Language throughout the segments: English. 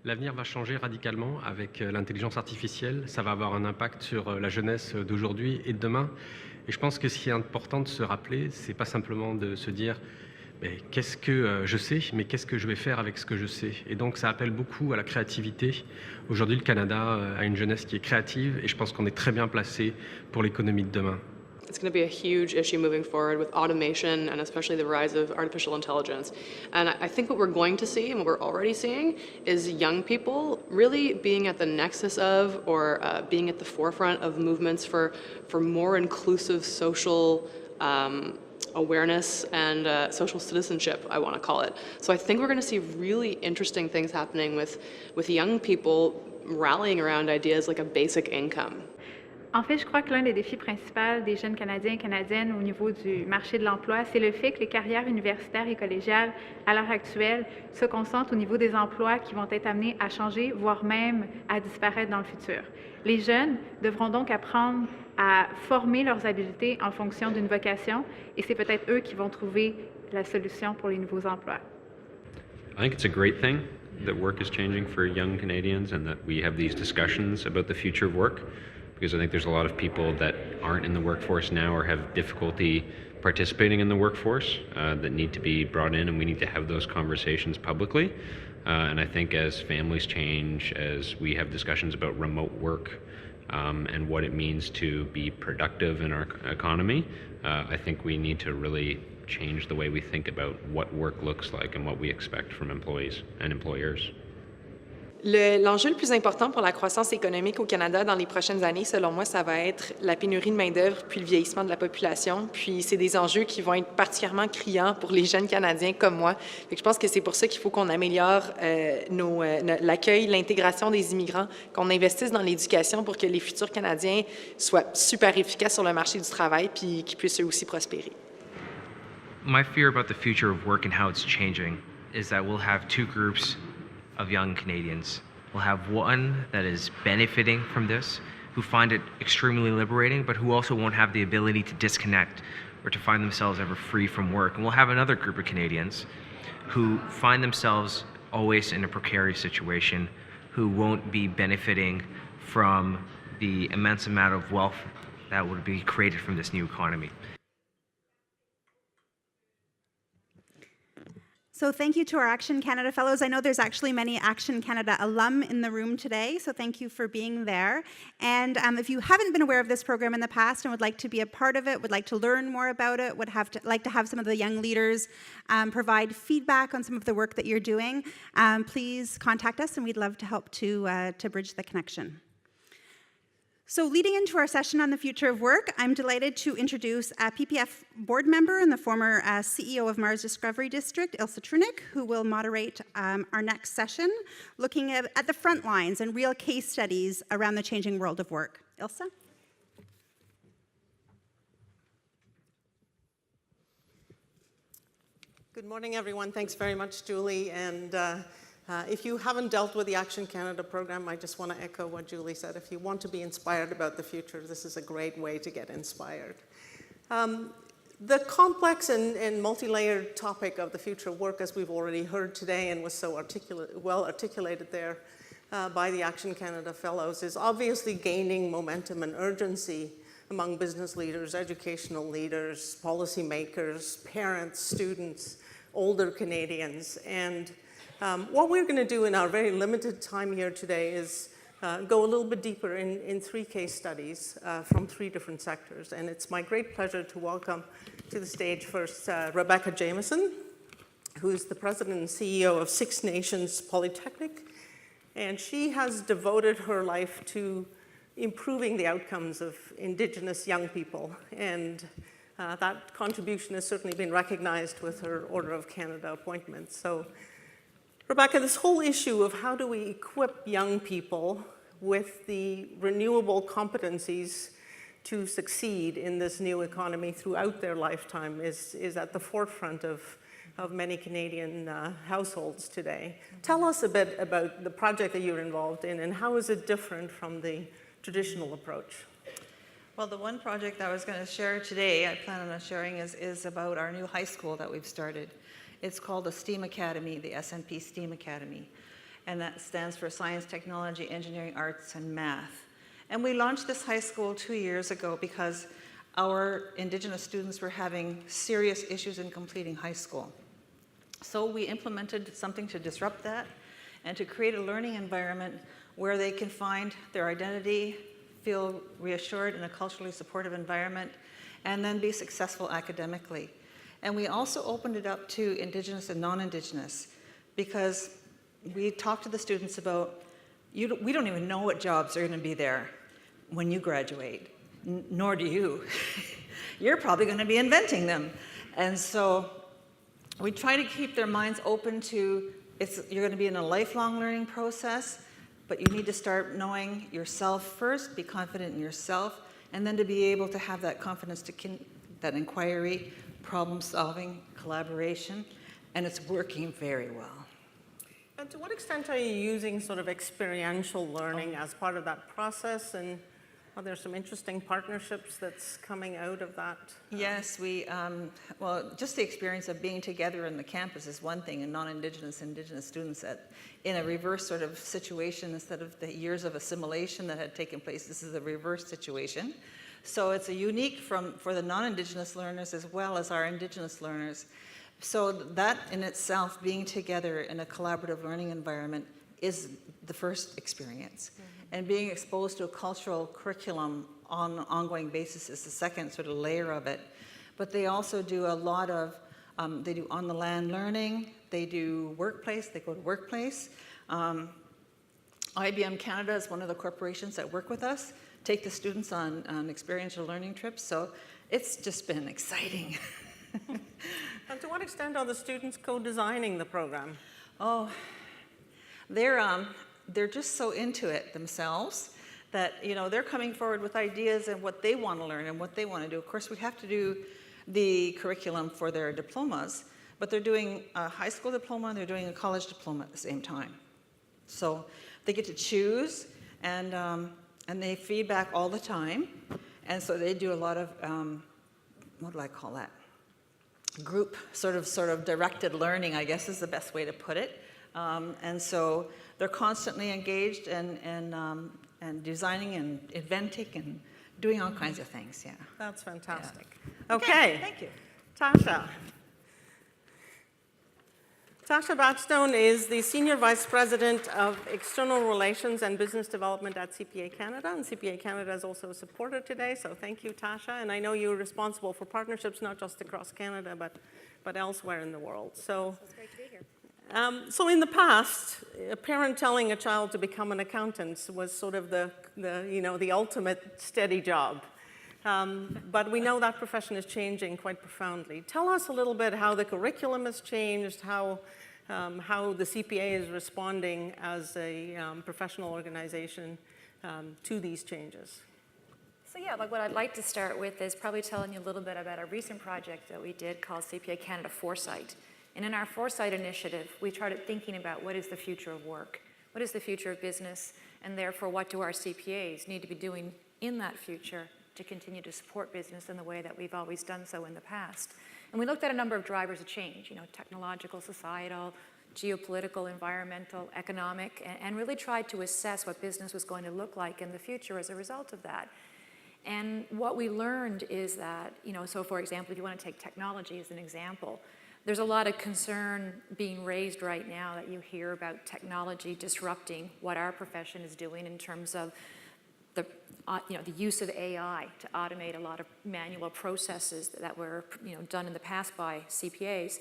L'avenir va changer radicalement avec l'intelligence artificielle. Ça va avoir un impact sur la jeunesse d'aujourd'hui et de demain. Et je pense que ce qui est important de se rappeler, c'est pas simplement de se dire mais qu'est-ce que je sais, mais qu'est-ce que je vais faire avec ce que je sais. Et donc ça appelle beaucoup à la créativité. Aujourd'hui, le Canada a une jeunesse qui est créative et je pense qu'on est très bien placé pour l'économie de demain. It's going to be a huge issue moving forward with automation and especially the rise of artificial intelligence. And I think what we're going to see and what we're already seeing is young people really being at the nexus of or being at the forefront of movements for more inclusive social awareness and social citizenship, I want to call it. So I think we're going to see really interesting things happening with young people rallying around ideas like a basic income. En fait, je crois que l'un des défis principaux des jeunes Canadiens et Canadiennes au niveau du marché de l'emploi, c'est le fait que les carrières universitaires et collégiales, à l'heure actuelle, se concentrent au niveau des emplois qui vont être amenés à changer, voire même à disparaître dans le futur. Les jeunes devront donc apprendre à former leurs habiletés en fonction d'une vocation, et c'est peut-être eux qui vont trouver la solution pour les nouveaux emplois. I think it's a great thing that work is changing for young Canadians and that we have these discussions about the future of work. Because I think there's a lot of people that aren't in the workforce now or have difficulty participating in the workforce that need to be brought in, and we need to have those conversations publicly. And I think as families change, as we have discussions about remote work and what it means to be productive in our economy, I think we need to really change the way we think about what work looks like and what we expect from employees and employers. L'enjeu le plus important pour la croissance économique au Canada dans les prochaines années, selon moi, ça va être la pénurie de main-d'œuvre puis le vieillissement de la population. Puis c'est des enjeux qui vont être particulièrement criants pour les jeunes Canadiens comme moi. Fait que je pense que c'est pour ça qu'il faut qu'on améliore l'accueil, l'intégration des immigrants, qu'on investisse dans l'éducation pour que les futurs Canadiens soient super efficaces sur le marché du travail puis qu'ils puissent eux aussi prospérer. My fear about the future of work and how it's changing is that we'll have two groups of young Canadians. We'll have one that is benefiting from this, who find it extremely liberating, but who also won't have the ability to disconnect or to find themselves ever free from work. And we'll have another group of Canadians who find themselves always in a precarious situation, who won't be benefiting from the immense amount of wealth that would be created from this new economy. So thank you to our Action Canada Fellows. I know there's actually many Action Canada alum in the room today, so thank you for being there. And if you haven't been aware of this program in the past and would like to be a part of it, would like to learn more about it, would like to have some of the young leaders provide feedback on some of the work that you're doing, please contact us and we'd love to help to bridge the connection. So leading into our session on the future of work, I'm delighted to introduce a PPF board member and the former CEO of Mars Discovery District, Ilse Treurnicht, who will moderate our next session, looking at the front lines and real case studies around the changing world of work. Ilse? Good morning, everyone. Thanks very much, Julie. And if you haven't dealt with the Action Canada program, I just want to echo what Julie said. If you want to be inspired about the future, this is a great way to get inspired. The complex and multi-layered topic of the future of work, as we've already heard today and was so well articulated there by the Action Canada Fellows, is obviously gaining momentum and urgency among business leaders, educational leaders, policymakers, parents, students, older Canadians. And what we're going to do in our very limited time here today is go a little bit deeper in three case studies from three different sectors. And it's my great pleasure to welcome to the stage first Rebecca Jameson, who's the president and CEO of Six Nations Polytechnic. And she has devoted her life to improving the outcomes of Indigenous young people. And that contribution has certainly been recognized with her Order of Canada appointment. So Rebecca, this whole issue of how do we equip young people with the renewable competencies to succeed in this new economy throughout their lifetime is at the forefront of many Canadian households today. Tell us a bit about the project that you're involved in and how is it different from the traditional approach? Well, the one project I was going to share today, I plan on sharing, is about our new high school that we've started. It's called the STEAM Academy, the SNP STEAM Academy. and that stands for Science, Technology, Engineering, Arts, and Math. And we launched this high school 2 years ago because our Indigenous students were having serious issues in completing high school. So we implemented something to disrupt that and to create a learning environment where they can find their identity, feel reassured in a culturally supportive environment, and then be successful academically. And we also opened it up to Indigenous and non-Indigenous because we talked to the students about, we don't even know what jobs are going to be there when you graduate, nor do you. You're probably going to be inventing them. And so we try to keep their minds open to, you're going to be in a lifelong learning process, but you need to start knowing yourself first, be confident in yourself, and then to be able to have that confidence to that inquiry, problem solving, collaboration, and it's working very well. And to what extent are you using sort of experiential learning as part of that process? And are there some interesting partnerships that's coming out of that? Yes, well, just the experience of being together in the campus is one thing, and non-Indigenous, Indigenous students in a reverse sort of situation, instead of the years of assimilation that had taken place, this is a reverse situation. So it's a unique for the non-Indigenous learners as well as our Indigenous learners. So that in itself, being together in a collaborative learning environment, is the first experience. And being exposed to a cultural curriculum on an ongoing basis is the second sort of layer of it. But they also do a lot of, they do on-the-land learning, they do workplace, they go to workplace. IBM Canada is one of the corporations that work with us, take the students on experiential learning trips, so it's just been exciting. And to what extent are the students co-designing the program? Oh, they're just so into it themselves that, they're coming forward with ideas and what they want to learn and what they want to do. Of course, we have to do the curriculum for their diplomas, but they're doing a high school diploma and they're doing a college diploma at the same time. So they get to choose, and they feedback all the time. And so they do a lot of, what do I call that? Group sort of directed learning, I guess is the best way to put it. And so they're constantly engaged and designing and inventing and doing all kinds of things, yeah. That's fantastic. Yeah. Okay. Thank you. Tashia. Tashia Batstone is the Senior Vice President of External Relations and Business Development at CPA Canada, and CPA Canada is also a supporter today, so thank you, Tashia. And I know you're responsible for partnerships not just across Canada, but elsewhere in the world. So it's great to be here. So in the past, a parent telling a child to become an accountant was sort of the ultimate steady job. But we know that profession is changing quite profoundly. Tell us a little bit how the curriculum has changed, how the CPA is responding as a professional organization to these changes. So yeah, what I'd like to start with is probably telling you a little bit about a recent project that we did called CPA Canada Foresight. And in our Foresight initiative, we started thinking about what is the future of work, what is the future of business, and therefore what do our CPAs need to be doing in that future to continue to support business in the way that we've always done so in the past. And we looked at a number of drivers of change, technological, societal, geopolitical, environmental, economic, and really tried to assess what business was going to look like in the future as a result of that. And what we learned is that, so for example, if you want to take technology as an example, there's a lot of concern being raised right now that you hear about technology disrupting what our profession is doing in terms of the use of AI to automate a lot of manual processes that were done in the past by CPAs.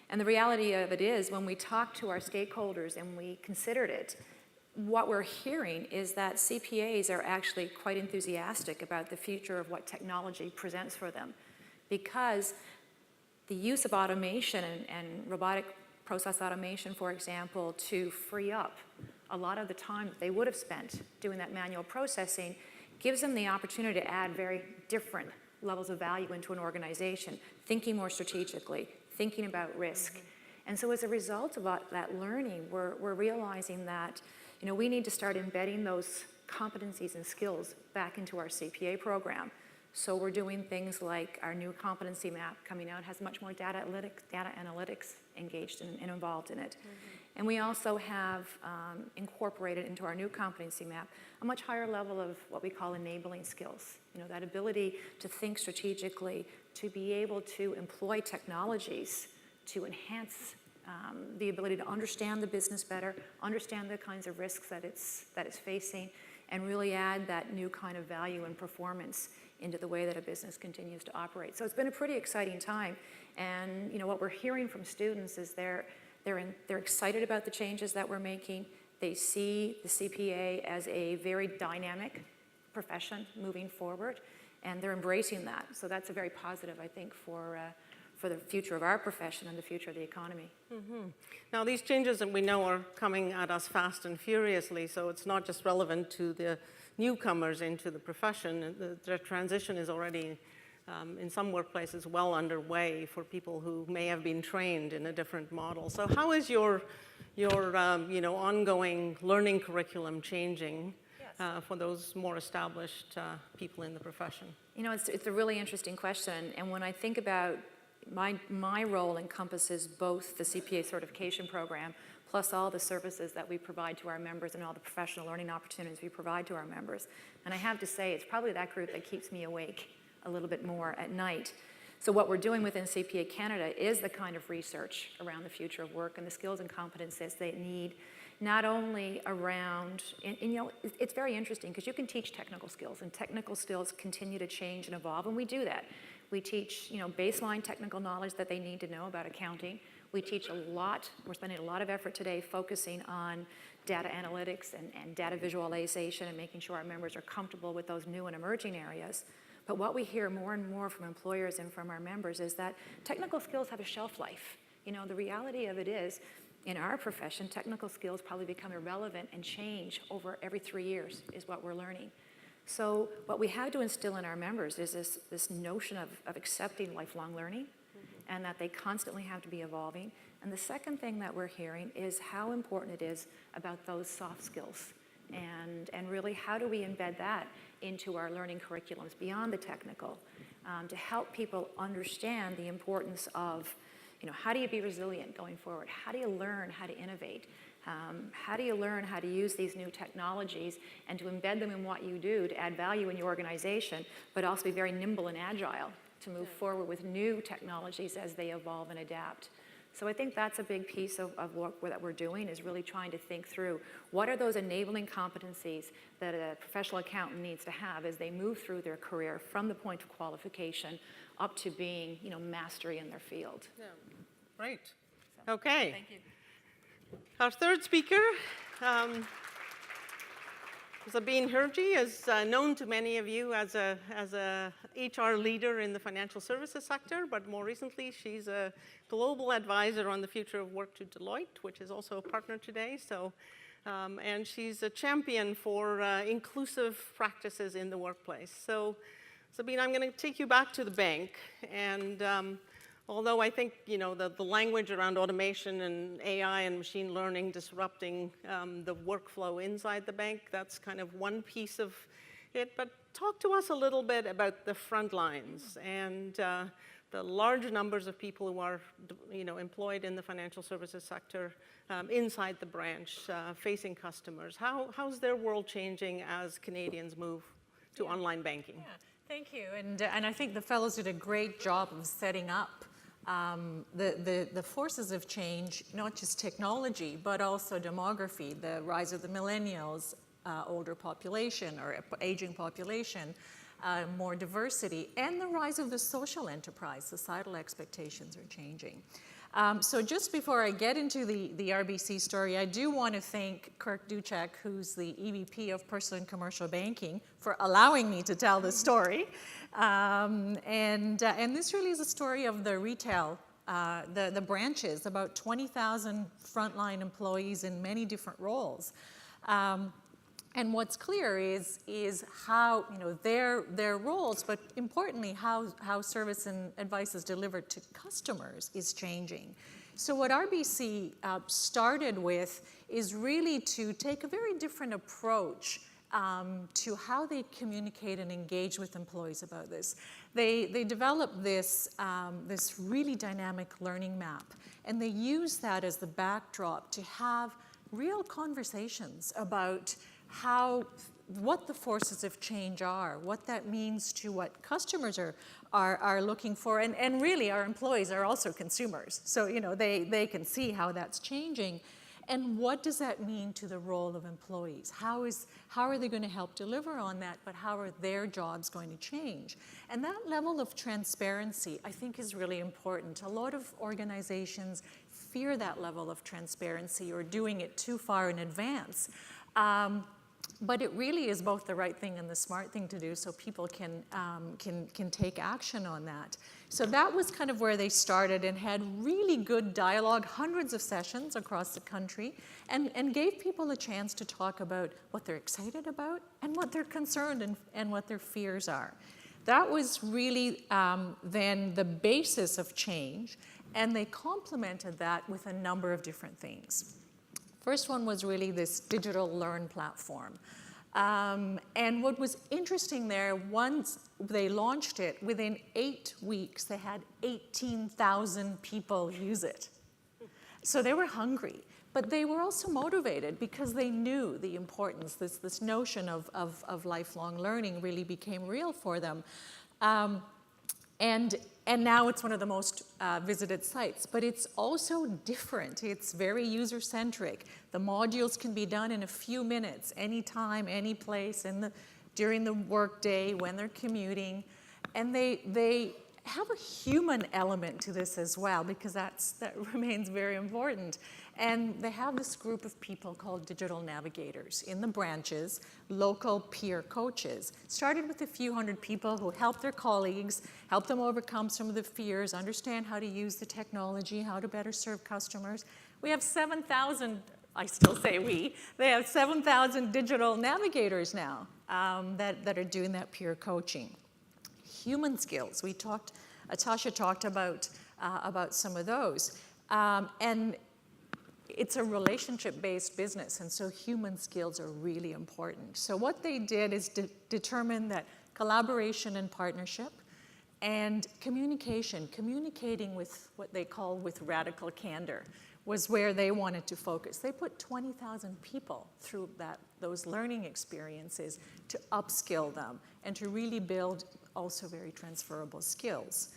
And the reality of it is, when we talk to our stakeholders and we considered it, what we're hearing is that CPAs are actually quite enthusiastic about the future of what technology presents for them, because the use of automation and robotic process automation, for example, to free up a lot of the time that they would have spent doing that manual processing gives them the opportunity to add very different levels of value into an organization, thinking more strategically, thinking about risk. And so as a result of that learning, we're realizing that we need to start embedding those competencies and skills back into our CPA program So we're doing things like our new competency map coming out has much more data analytics engaged and involved in it. And we also have incorporated into our new competency map a much higher level of what we call enabling skills. You know, that ability to think strategically, to be able to employ technologies to enhance the ability to understand the business better, understand the kinds of risks that it's facing, and really add that new kind of value and performance into the way that a business continues to operate. So it's been a pretty exciting time. And you know, what we're hearing from students is they're excited about the changes that we're making. They see the CPA as a very dynamic profession moving forward, and they're embracing that. So that's a very positive, I think, for the future of our profession and the future of the economy. Now, these changes that we know are coming at us fast and furiously, so it's not just relevant to the newcomers into the profession. The transition is already, in some workplaces, well underway for people who may have been trained in a different model. So how is your ongoing learning curriculum changing for those more established people in the profession? You know, it's a really interesting question, and when I think about my role encompasses both the CPA certification program plus all the services that we provide to our members and all the professional learning opportunities we provide to our members. And I have to say, it's probably that group that keeps me awake a little bit more at night. So what we're doing within CPA Canada is the kind of research around the future of work and the skills and competencies they need, not only around, and you know, it's very interesting because you can teach technical skills, and technical skills continue to change and evolve, and we do that. We teach, you know, baseline technical knowledge that they need to know about accounting. We teach a lot, we're spending a lot of effort today focusing on data analytics and data visualization and making sure our members are comfortable with those new and emerging areas. But what we hear more and more from employers and from our members is that technical skills have a shelf life. You know, the reality of it is, in our profession, technical skills probably become irrelevant and change over every 3 years is what we're learning. So what we have to instill in our members is this notion of accepting lifelong learning and that they constantly have to be evolving. And the second thing that we're hearing is how important it is about those soft skills and really how do we embed that into our learning curriculums beyond the technical to help people understand the importance of, you know, how do you be resilient going forward? How do you learn how to innovate? How do you learn how to use these new technologies and to embed them in what you do to add value in your organization, but also be very nimble and agile to move forward with new technologies as they evolve and adapt. So I think that's a big piece of work that we're doing, is really trying to think through what are those enabling competencies that a professional accountant needs to have as they move through their career from the point of qualification up to being, you know, mastery in their field. Yeah. Right. So, okay. Thank you. Our third speaker, Zabeen Hirji, is known to many of you as a HR leader in the financial services sector, but more recently she's a global advisor on the future of work to Deloitte, which is also a partner today. So, and she's a champion for inclusive practices in the workplace. So, Zabeen, I'm going to take you back to the bank, and although I think, you know, the language around automation and AI and machine learning disrupting the workflow inside the bank, that's kind of one piece of it. But talk to us a little bit about the front lines and the large numbers of people who are, you know, employed in the financial services sector inside the branch, facing customers. How's their world changing as Canadians move to online banking? Yeah, thank you. And I think the fellows did a great job of setting up the forces of change, not just technology, but also demography, the rise of the millennials, older population or aging population, more diversity, and the rise of the social enterprise. Societal expectations are changing. So just before I get into the RBC story, I do want to thank Kirk Duchek, who's the EVP of Personal and Commercial Banking, for allowing me to tell this story. And this really is a story of the retail, the branches, about 20,000 frontline employees in many different roles. And what's clear is how, you know, their roles, but importantly how service and advice is delivered to customers is changing. So what RBC started with is really to take a very different approach to how they communicate and engage with employees about this. They developed this, this really dynamic learning map, and they use that as the backdrop to have real conversations about what the forces of change are, what that means to what customers are looking for, and really our employees are also consumers. So, you know, they can see how that's changing. And what does that mean to the role of employees? How are they going to help deliver on that, but how are their jobs going to change? And that level of transparency, I think, is really important. A lot of organizations fear that level of transparency or doing it too far in advance. But it really is both the right thing and the smart thing to do, so people can take action on that. So that was kind of where they started and had really good dialogue, hundreds of sessions across the country, and gave people a chance to talk about what they're excited about and what they're concerned and what their fears are. That was really then the basis of change, and they complemented that with a number of different things. First one was really this digital learn platform. And what was interesting there, once they launched it, within 8 weeks, they had 18,000 people use it. So they were hungry, but they were also motivated because they knew the importance, this notion of lifelong learning really became real for them. And now it's one of the most visited sites, but it's also different. It's very user-centric. The modules can be done in a few minutes, anytime, any place, during the workday, when they're commuting. And they have a human element to this as well, because that remains very important. And they have this group of people called digital navigators in the branches, local peer coaches. Started with a few hundred people who help their colleagues, help them overcome some of the fears, understand how to use the technology, how to better serve customers. We have 7,000, I still say we, they have 7,000 digital navigators now that are doing that peer coaching. Human skills, Tashia talked about some of those. And it's a relationship-based business, and so human skills are really important. So what they did is determine that collaboration and partnership and communicating with what they call with radical candor was where they wanted to focus. They put 20,000 people through those learning experiences to upskill them and to really build also very transferable skills.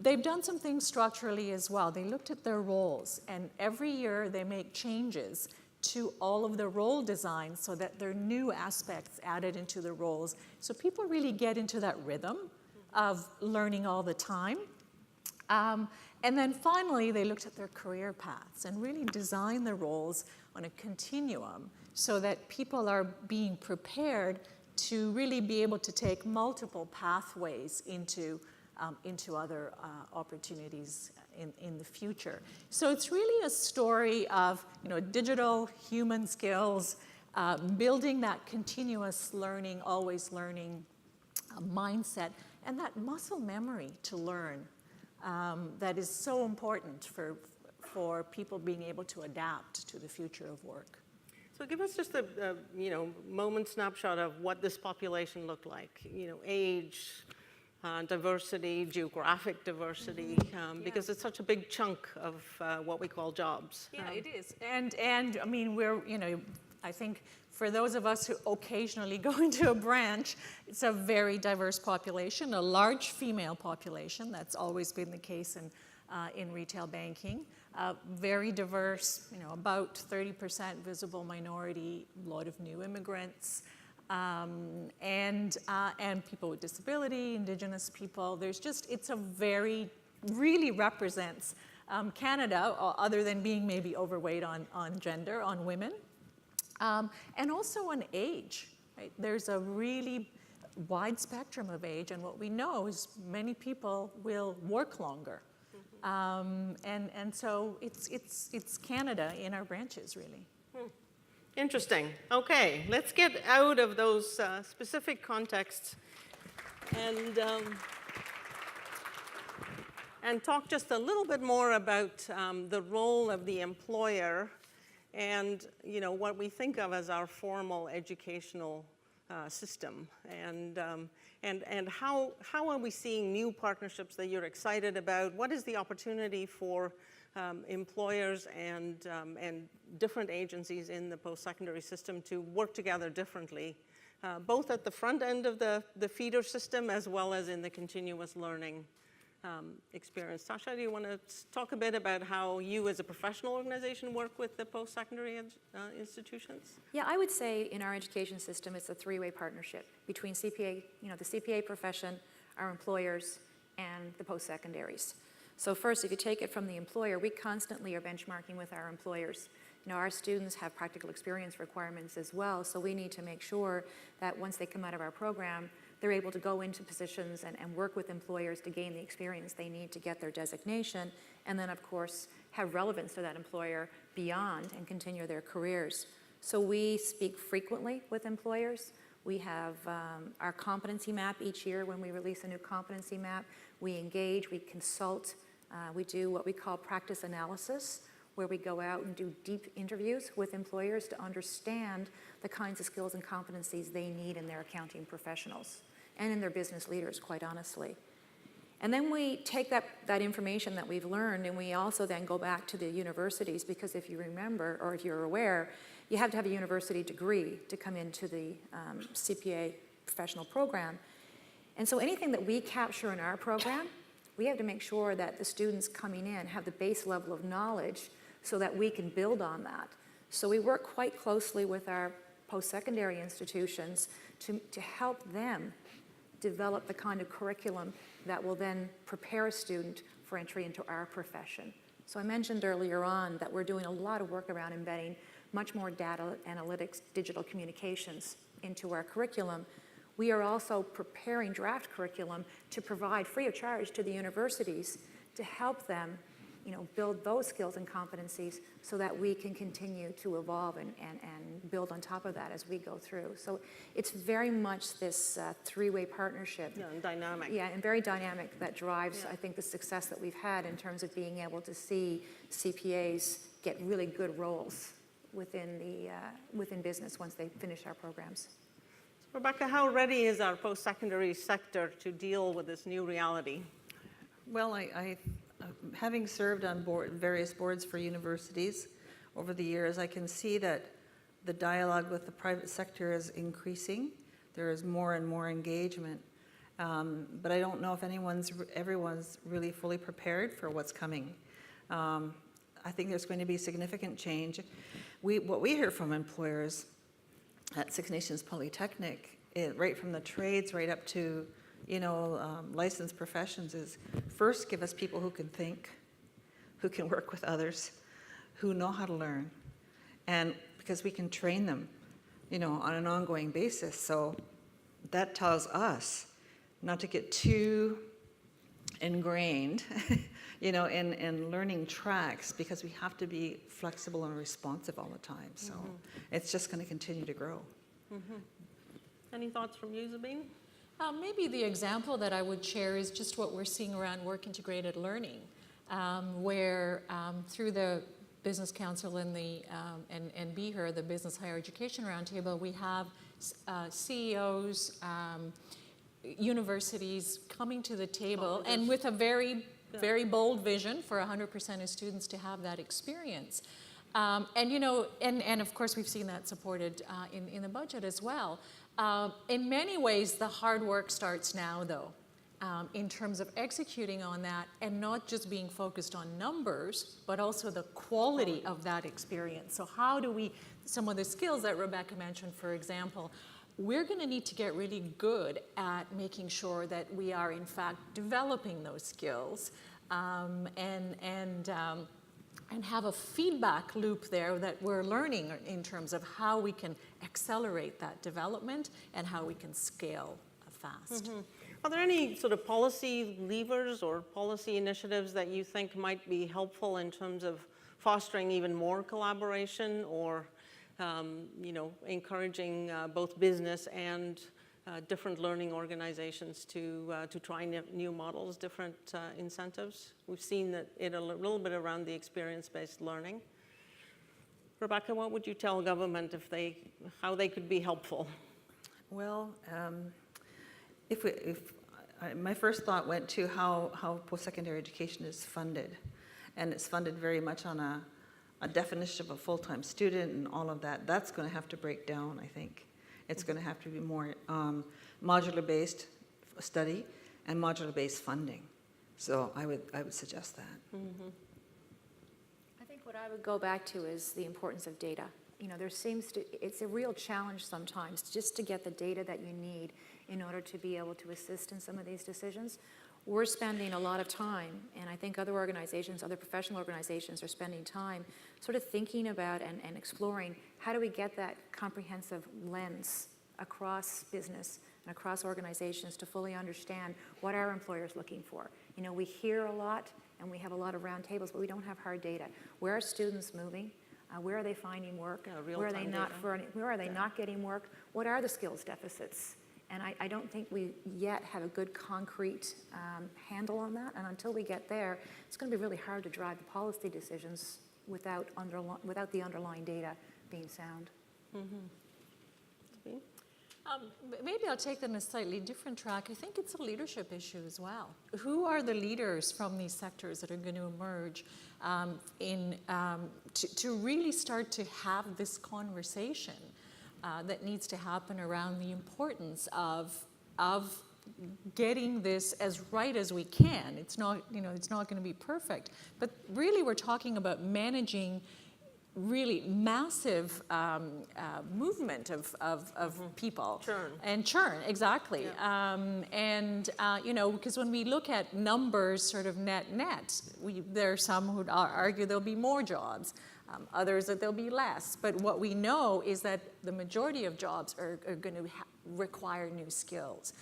They've done some things structurally as well. They looked at their roles, and every year they make changes to all of the role designs so that there are new aspects added into the roles. So people really get into that rhythm of learning all the time. And then finally, they looked at their career paths and really designed the roles on a continuum so that people are being prepared to really be able to take multiple pathways into other opportunities in the future. So it's really a story of digital human skills, building that continuous learning, always learning mindset, and that muscle memory to learn that is so important for people being able to adapt to the future of work. So give us just a moment snapshot of what this population looked like. Age, diversity, geographic diversity, because it's such a big chunk of what we call jobs. Yeah, it is. And I mean, I think for those of us who occasionally go into a branch, it's a very diverse population, a large female population. That's always been the case in retail banking. Very diverse, about 30% visible minority, a lot of new immigrants. And people with disability, Indigenous people. Really represents Canada, other than being maybe overweight on gender, on women, and also on age. Right? There's a really wide spectrum of age, and what we know is many people will work longer. And so it's Canada in our branches, really. Interesting. Okay, let's get out of those specific contexts and talk just a little bit more about the role of the employer and what we think of as our formal educational system, and how are we seeing new partnerships that you're excited about? What is the opportunity for employers and different agencies in the post-secondary system to work together differently, both at the front end of the feeder system as well as in the continuous learning experience? Tashia, do you want to talk a bit about how you as a professional organization work with the post-secondary institutions? Yeah, I would say in our education system, it's a three-way partnership between CPA, the CPA profession, our employers, and the post-secondaries. So first, if you take it from the employer, we constantly are benchmarking with our employers. Our students have practical experience requirements as well, so we need to make sure that once they come out of our program, they're able to go into positions and work with employers to gain the experience they need to get their designation, and then, of course, have relevance to that employer beyond and continue their careers. So we speak frequently with employers. We have our competency map each year. When we release a new competency map, we engage, we consult, we do what we call practice analysis, where we go out and do deep interviews with employers to understand the kinds of skills and competencies they need in their accounting professionals and in their business leaders, quite honestly. And then we take that information that we've learned, and we also then go back to the universities, because if you remember, or if you're aware, you have to have a university degree to come into the CPA professional program. And so anything that we capture in our program, we have to make sure that the students coming in have the base level of knowledge so that we can build on that. So we work quite closely with our post-secondary institutions to help them develop the kind of curriculum that will then prepare a student for entry into our profession. So I mentioned earlier on that we're doing a lot of work around embedding much more data analytics, digital communications into our curriculum. We are also preparing draft curriculum to provide free of charge to the universities to help them build those skills and competencies so that we can continue to evolve and build on top of that as we go through. So it's very much this three-way partnership. Yeah, and dynamic. Yeah, and very dynamic that drives, I think, the success that we've had in terms of being able to see CPAs get really good roles within business once they finish our programs. Rebecca, how ready is our post-secondary sector to deal with this new reality? Well, I having served on various boards for universities over the years, I can see that the dialogue with the private sector is increasing. There is more and more engagement. But I don't know if everyone's really fully prepared for what's coming. I think there's going to be significant change. What we hear from employers at Six Nations Polytechnic, right from the trades right up to licensed professions, is first give us people who can think, who can work with others, who know how to learn, and because we can train them, on an ongoing basis. So that tells us not to get too ingrained, in learning tracks, because we have to be flexible and responsive all the time. So it's just going to continue to grow. Any thoughts from you, Zabeen? Maybe the example that I would share is just what we're seeing around work-integrated learning, where through the Business Council and and BHER, the Business Higher Education Roundtable, we have CEOs, universities coming to the table, and with a very bold vision for 100% of students to have that experience. And of course, we've seen that supported in the budget as well. In many ways, the hard work starts now, though, in terms of executing on that and not just being focused on numbers, but also the quality of that experience. So how do we, some of the skills that Rebecca mentioned, for example, we're going to need to get really good at making sure that we are, in fact, developing those skills and have a feedback loop there that we're learning in terms of how we can accelerate that development and how we can scale fast. Are there any sort of policy levers or policy initiatives that you think might be helpful in terms of fostering even more collaboration or encouraging both business and different learning organizations to try new models, different incentives? We've seen that a little bit around the experience-based learning. Rebecca, what would you tell government how they could be helpful? Well, my first thought went to how post-secondary education is funded. And it's funded very much on a definition of a full-time student and all of that. That's going to have to break down, I think. It's going to have to be more modular-based study and modular-based funding. So I would suggest that. Mm-hmm. I think what I would go back to is the importance of data. You know, it's a real challenge sometimes just to get the data that you need in order to be able to assist in some of these decisions. We're spending a lot of time, and I think other organizations, other professional organizations are spending time sort of thinking about and exploring how do we get that comprehensive lens across business and across organizations to fully understand what our employers are looking for. You know, we hear a lot and we have a lot of round tables, but we don't have hard data. Where are students moving? Where are they finding work? Where are they not getting work? What are the skills deficits? And I don't think we yet have a good concrete handle on that. And until we get there, it's going to be really hard to drive the policy decisions without the underlying data being sound. Mm-hmm. Maybe I'll take them in a slightly different track. I think it's a leadership issue as well. Who are the leaders from these sectors that are going to emerge to really start to have this conversation that needs to happen around the importance of getting this as right as we can. It's not, it's not going to be perfect, but really we're talking about managing really massive movement of people. Churn, exactly. Yeah. Because when we look at numbers sort of net, there are some who argue there'll be more jobs, others that there'll be less. But what we know is that the majority of jobs are going to require new skills.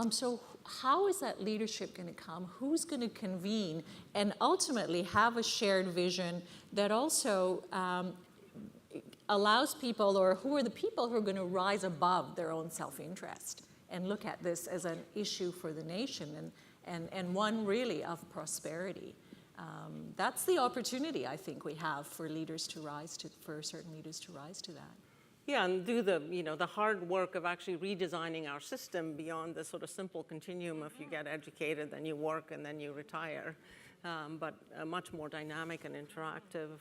So how is that leadership going to come? Who's going to convene and ultimately have a shared vision that also allows people, or who are the people who are going to rise above their own self-interest and look at this as an issue for the nation and one really of prosperity? That's the opportunity I think we have for leaders to rise to, for certain leaders to rise to that. Yeah, and do the hard work of actually redesigning our system beyond the sort of simple continuum of you get educated, then you work, and then you retire, but much more dynamic and interactive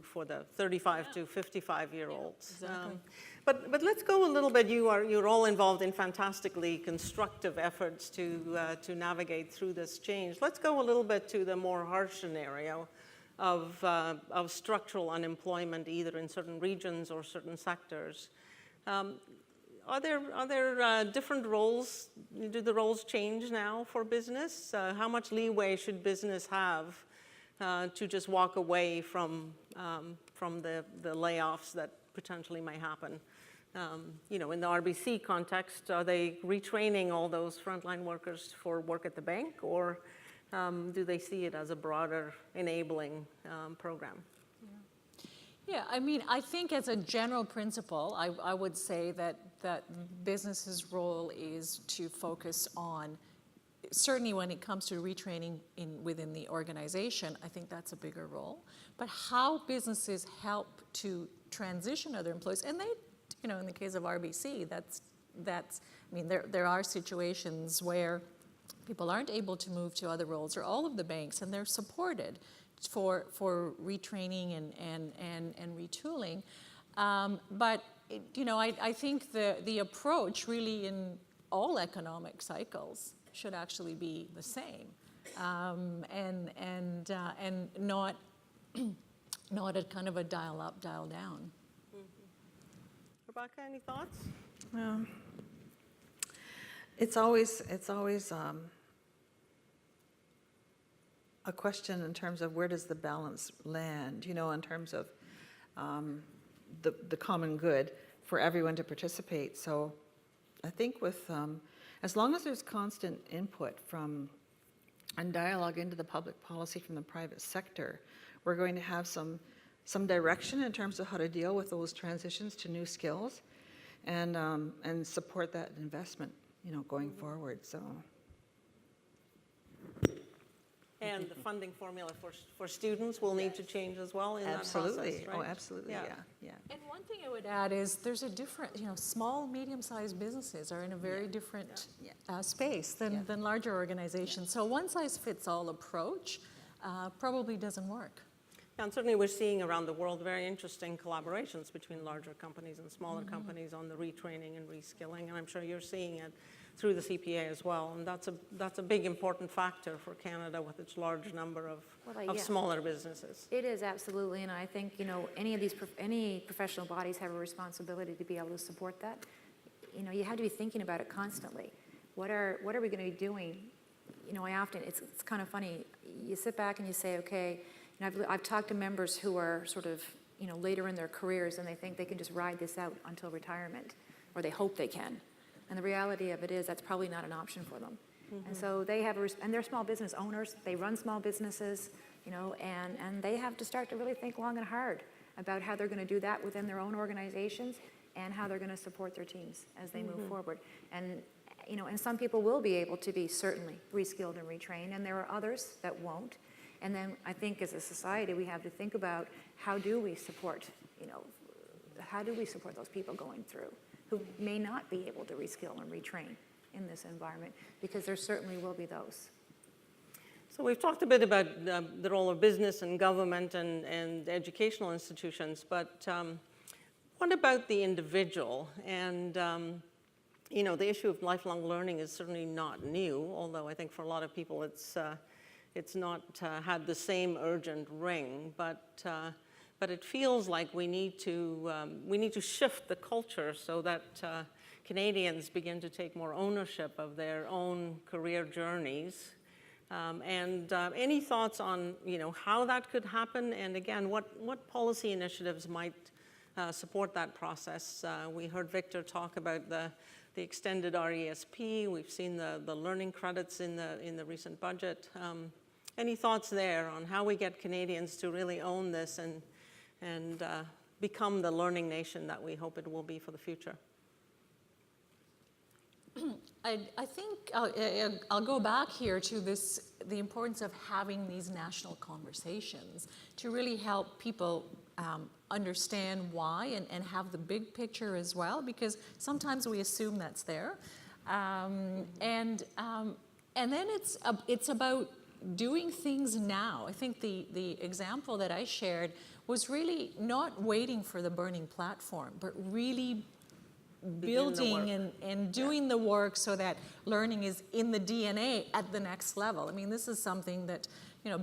for the 35 to 55-year-olds. Yeah, exactly. But let's go a little bit. You're all involved in fantastically constructive efforts to navigate through this change. Let's go a little bit to the more harsh scenario of structural unemployment, either in certain regions or certain sectors. Are there different roles? Do the roles change now for business? How much leeway should business have to just walk away from the layoffs that potentially may happen? In the RBC context, are they retraining all those frontline workers for work at the bank, or do they see it as a broader enabling program? Yeah, I mean, I think as a general principle, I would say that business's role is to focus on, certainly when it comes to retraining within the organization, I think that's a bigger role. But how businesses help to transition other employees, and they, in the case of RBC, that's I mean, there are situations where people aren't able to move to other roles, or all of the banks, and they're supported for retraining and retooling. But I think the approach really in all economic cycles should actually be the same, and not not a kind of a dial up, dial down. Mm-hmm. Rebecca, any thoughts? It's always a question in terms of where does the balance land, in terms of the common good for everyone to participate. So I think with, as long as there's constant input from and dialogue into the public policy from the private sector, we're going to have some direction in terms of how to deal with those transitions to new skills and support that investment, going forward. So. And the funding formula for students will need to change as well in that process, right? Oh, absolutely, yeah. And one thing I would add is there's a different, small, medium-sized businesses are in a very different space than larger organizations. So one-size-fits-all approach probably doesn't work. Yeah, and certainly we're seeing around the world very interesting collaborations between larger companies and smaller companies on the retraining and reskilling, and I'm sure you're seeing it through the CPA as well, and that's a big important factor for Canada with its large number of smaller businesses. It is, absolutely, and I think, any professional bodies have a responsibility to be able to support that. You have to be thinking about it constantly. What are we going to be doing? It's kind of funny, you sit back and you say, okay, I've talked to members who are sort of, later in their careers, and they think they can just ride this out until retirement, or they hope they can. And the reality of it is that's probably not an option for them. And so they have, and they're small business owners, they run small businesses, and they have to start to really think long and hard about how they're going to do that within their own organizations and how they're going to support their teams as they move forward. And, and some people will be able to be certainly reskilled and retrained, and there are others that won't. And then I think as a society, we have to think about how do we support, how do we support those people going through who may not be able to reskill and retrain in this environment, because there certainly will be those. So we've talked a bit about the role of business and government and educational institutions, but what about the individual? And the issue of lifelong learning is certainly not new, although I think for a lot of people it's not had the same urgent ring, but it feels like we need to shift the culture so that Canadians begin to take more ownership of their own career journeys. Any thoughts on how that could happen, and again, what policy initiatives might support that process? We heard Victor talk about the extended RESP. We've seen the learning credits in the recent budget. Any thoughts there on how we get Canadians to really own this and become the learning nation that we hope it will be for the future? I think I'll go back here to the importance of having these national conversations to really help people understand why and have the big picture as well, because sometimes we assume that's there. And then it's about doing things now. I think the example that I shared was really not waiting for the burning platform, but really building and doing the work so that learning is in the DNA at the next level. I mean, this is something that,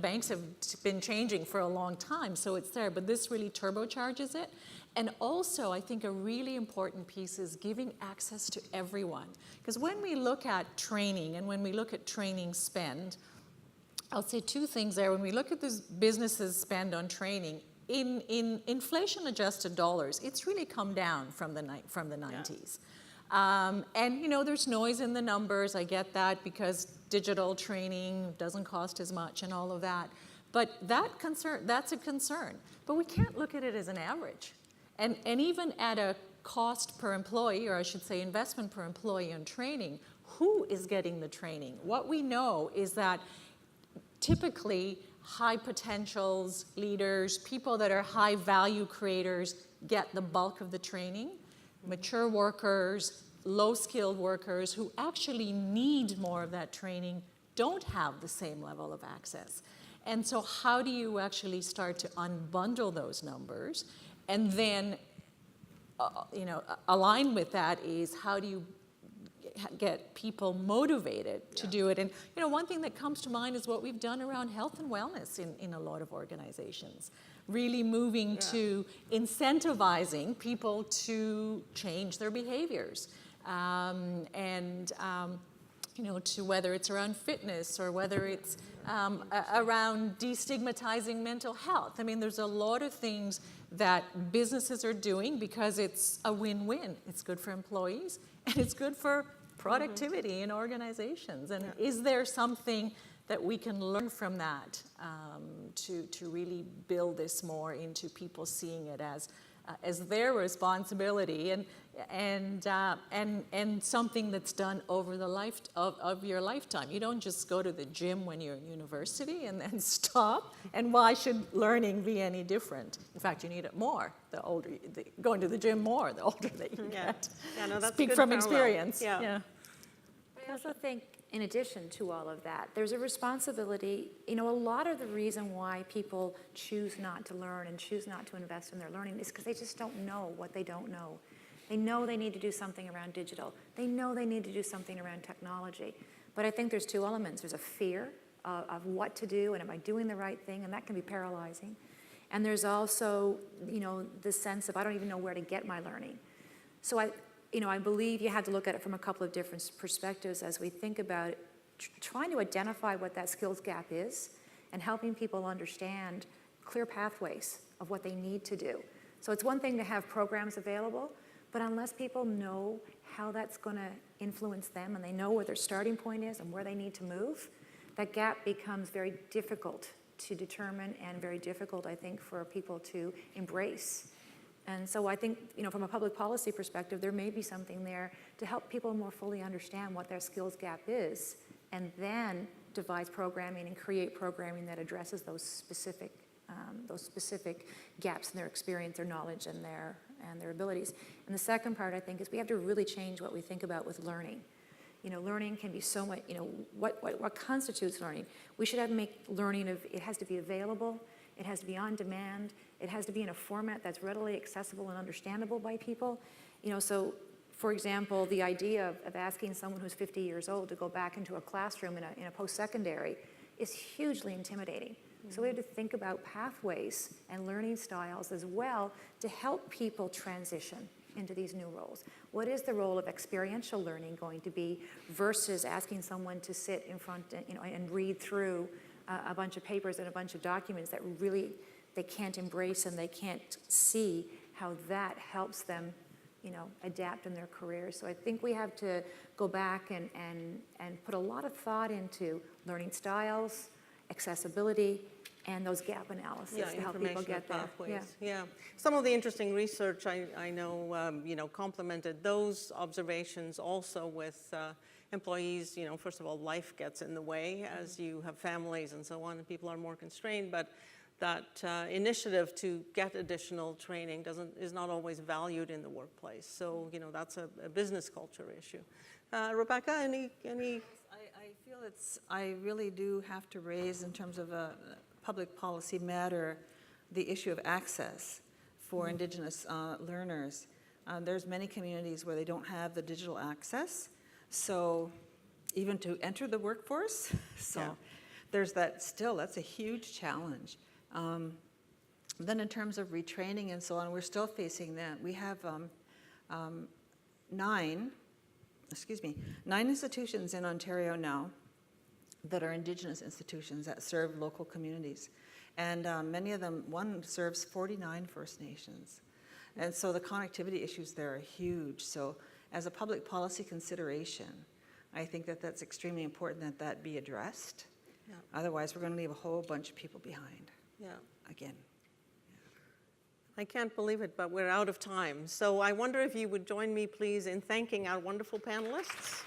banks have been changing for a long time, so it's there, but this really turbocharges it. And also, I think a really important piece is giving access to everyone. Because when we look at training and when we look at training spend, I'll say two things there. When we look at this businesses spend on training, in inflation-adjusted dollars, it's really come down from the 90s. And there's noise in the numbers. I get that because digital training doesn't cost as much and all of that. But that's a concern. But we can't look at it as an average. And even at a cost per employee, or I should say investment per employee on training, who is getting the training? What we know is that typically high potentials, leaders, people that are high value creators get the bulk of the training. Mature workers, low skilled workers who actually need more of that training don't have the same level of access. And so how do you actually start to unbundle those numbers? And then, align with that is how do you get people motivated to do it. And one thing that comes to mind is what we've done around health and wellness in a lot of organizations, really moving to incentivizing people to change their behaviors, to whether it's around fitness or whether it's around destigmatizing mental health. I mean, there's a lot of things that businesses are doing because it's a win-win. It's good for employees and it's good for productivity in organizations. And is there something that we can learn from that to really build this more into people seeing it as as their responsibility, and something that's done over the life of your lifetime. You don't just go to the gym when you're in university and then stop. And why should learning be any different? In fact, you need it more the older going to the gym more the older that you get. Yeah, no, that's Speak good from parallel. experience. Yeah. I also think, in addition to all of that, there's a responsibility. A lot of the reason why people choose not to learn and choose not to invest in their learning is because they just don't know what they don't know. They know they need to do something around digital. They know they need to do something around technology. But I think there's two elements. There's a fear of what to do and am I doing the right thing, and that can be paralyzing. And there's also, the sense of I don't even know where to get my learning. So I believe you have to look at it from a couple of different perspectives as we think about trying to identify what that skills gap is and helping people understand clear pathways of what they need to do. So it's one thing to have programs available, but unless people know how that's going to influence them and they know where their starting point is and where they need to move, that gap becomes very difficult to determine and very difficult, I think, for people to embrace. And so I think, from a public policy perspective, there may be something there to help people more fully understand what their skills gap is, and then devise programming and create programming that addresses those specific gaps in their experience, their knowledge, and their abilities. And the second part, I think, is we have to really change what we think about with learning. Learning can be so much, what constitutes learning? We should make learning it has to be available, it has to be on demand, it has to be in a format that's readily accessible and understandable by people. So for example, the idea of asking someone who's 50 years old to go back into a classroom in a post-secondary is hugely intimidating. So we have to think about pathways and learning styles as well to help people transition into these new roles. What is the role of experiential learning going to be versus asking someone to sit in front and read through a bunch of papers and a bunch of documents that really they can't embrace and they can't see how that helps them adapt in their careers. So I think we have to go back and put a lot of thought into learning styles, accessibility, and those gap analysis to help people get there. Yeah. Some of the interesting research I know, complemented those observations also with employees. First of all, life gets in the way as you have families and so on, and people are more constrained. But that initiative to get additional training is not always valued in the workplace. So that's a business culture issue. Rebecca, any? I feel I really do have to raise, in terms of a public policy matter, the issue of access for Indigenous learners. There's many communities where they don't have the digital access, so even to enter the workforce, there's that still, that's a huge challenge. Then in terms of retraining and so on, we're still facing that. We have 9 institutions in Ontario now that are Indigenous institutions that serve local communities. And many of them, one serves 49 First Nations. And so the connectivity issues there are huge. So as a public policy consideration, I think that's extremely important that be addressed. Yeah. Otherwise, we're going to leave a whole bunch of people behind. Yeah. Again. I can't believe it, but we're out of time. So I wonder if you would join me, please, in thanking our wonderful panelists.